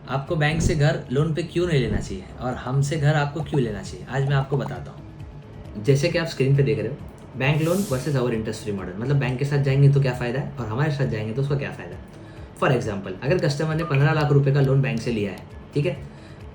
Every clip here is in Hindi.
आपको बैंक से घर लोन पे क्यों नहीं लेना चाहिए और हमसे घर आपको क्यों लेना चाहिए, आज मैं आपको बताता हूँ। जैसे कि आप स्क्रीन पे देख रहे हो, bank loan versus our interest free model, मतलब बैंक के साथ जाएंगे तो क्या फ़ायदा है और हमारे साथ जाएंगे तो उसका क्या फ़ायदा है। फॉर एग्जाम्पल, अगर कस्टमर ने 15 लाख रुपए का लोन बैंक से लिया है, ठीक है,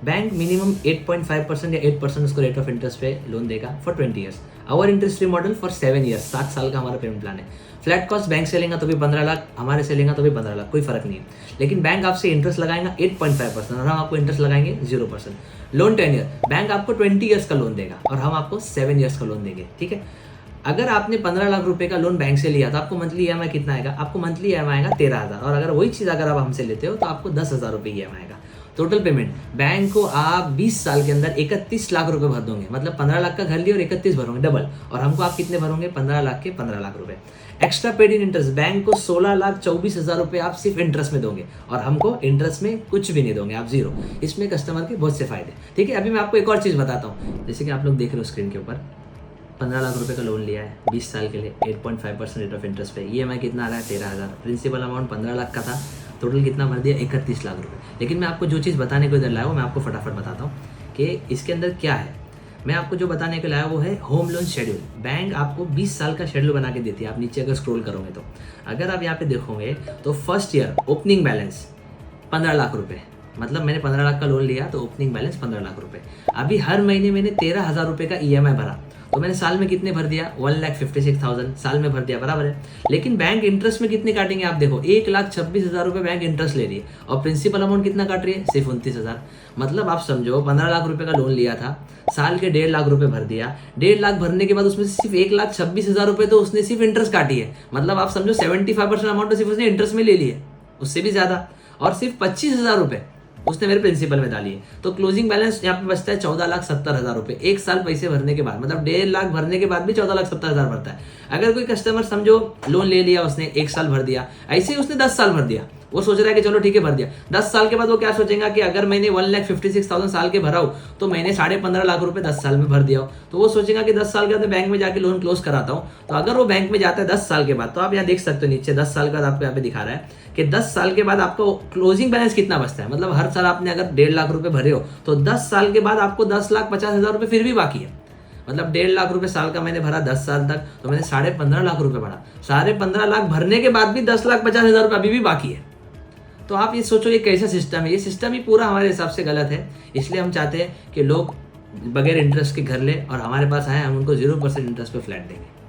बैंक मिनिमम 8.5% या 8% उसको रेट ऑफ इंटरेस्ट पे लोन देगा for 20 years. Our interest free model for 7 years, 7 साल का हमारा पेमेंट प्लान है। फ्लैट कॉस्ट बैंक से लेगा तो भी 15 लाख, हमारे से लेगा तो भी 15 लाख, कोई फर्क नहीं है। लेकिन बैंक आपसे इंटरेस्ट लगाएगा 8.5% और हम आपको इंटरेस्ट लगाएंगे 0%। लोन टेन्योर, बैंक आपको 20 ईयर्स का लोन देगा और हम आपको 7 ईयर्स का लोन देंगे, ठीक है। अगर आपने 15 लाख रुपए का लोन बैंक से लिया तो आपको मंथली ईएमआई कितना आएगा? आपको मंथली ईएमआई आएगा 13,000, और अगर वही चीज़ अगर आप हमसे लेते हो तो आपको 10,000 रुपये ईएमआई आएगा। टोटल पेमेंट बैंक को आप 20 साल के अंदर 31 लाख रुपए भर दोगे, मतलब 15 लाख का घर लिए और 31 भरोगे, डबल। और हमको आप कितने भरोगे? 15 लाख के 15 लाख रुपए। Extra paid in interest, bank को 16,24,000 रुपए आप सिर्फ इंटरेस्ट में दोगे और हमको इंटरेस्ट में कुछ भी नहीं दोगे, आप जीरो। इसमें कस्टमर के बहुत से फायदे, ठीक है। अभी मैं आपको एक और चीज़ बताता हूँ। जैसे कि आप लोग देख रहे हो स्क्रीन के ऊपर, 15 लाख रुपए का लोन लिया है 20 साल के लिए, 8.5% रेट ऑफ इंटरेस्ट पे। ईएमआई कितना आ रहा है? 13,000। प्रिंसिपल अमाउंट 15 लाख का था, टोटल कितना भर दिया? 31 लाख रुपए। लेकिन मैं आपको जो चीज़ बताने को इधर लाया हूँ, मैं आपको फटाफट बताता हूँ कि इसके अंदर क्या है। मैं आपको जो बताने को लाया वो है होम लोन शेड्यूल। बैंक आपको 20 साल का शेड्यूल बना के देती है। आप नीचे अगर स्क्रॉल करोगे तो, अगर आप यहाँ पे देखोगे तो first year opening balance 15 lakh रुपए, मतलब मैंने 15 लाख का लोन लिया तो ओपनिंग बैलेंस 15 लाख रुपए। अभी हर महीने मैंने 13,000 रुपये का ईएमआई भरा, तो मैंने साल में कितने भर दिया? 1,56,000 साल में भर दिया, बराबर है। लेकिन बैंक इंटरेस्ट में कितने काटेंगे? आप देखो, 1,26,000 रुपये बैंक इंटरेस्ट ले रही है और प्रिंसिपल अमाउंट कितना काट रही है? सिर्फ 29,000। मतलब आप समझो 15 लाख रुपए का लोन लिया था, साल के 1.5 लाख रुपए भर दिया। 1.5 लाख भरने के बाद उसमें से सिर्फ 1,26,000 रुपये तो उसने सिर्फ इंटरेस्ट काटी है। मतलब आप समझो 75% अमाउंट तो सिर्फ उसने इंटरेस्ट में ले ली है, उससे भी ज्यादा। और सिर्फ 25,000 रुपये उसने मेरे प्रिंसिपल में डाली है। तो क्लोजिंग बैलेंस यहाँ पे बचता है 14,70,000 रुपये एक साल पैसे भरने के बाद, मतलब 1.5 लाख भरने के बाद भी 14,70,000 भरता है। अगर कोई कस्टमर समझो लोन ले लिया उसने, 1 साल भर दिया, ऐसे ही उसने 10 साल भर दिया, वो सोच रहा है कि चलो ठीक है भर दिया। 10 साल के बाद वो क्या सोचेगा कि अगर मैंने 1,56,000 साल के भरा हो तो मैंने 15.5 लाख रुपए 10 साल में भर दिया हो, तो वो सोचेगा कि 10 साल के बाद बैंक में जाके लोन क्लोज कराता हूँ। तो अगर वो बैंक में जाता है 10 साल के बाद, तो आप यहाँ देख सकते हो नीचे 10 साल के बाद आपको यहाँ पे दिखा रहा है कि 10 साल के बाद आपको क्लोजिंग बैलेंस कितना बचता है। मतलब हर साल आपने अगर 1.5 लाख रुपए भरे हो तो 10 साल के बाद आपको 10,50,000 रुपए फिर भी बाकी है। मतलब 1.5 लाख रुपए साल का मैंने भरा 10 साल तक, तो मैंने 15.5 लाख रुपए भरा। 15.5 लाख भरने के बाद भी 10,50,000 रुपए अभी भी बाकी है। तो आप ये सोचो ये कैसा सिस्टम है? ये सिस्टम ही पूरा हमारे हिसाब से गलत है। इसलिए हम चाहते हैं कि लोग बगैर इंटरेस्ट के घर लें और हमारे पास आए, हम उनको 0% इंटरेस्ट पे फ्लैट देंगे।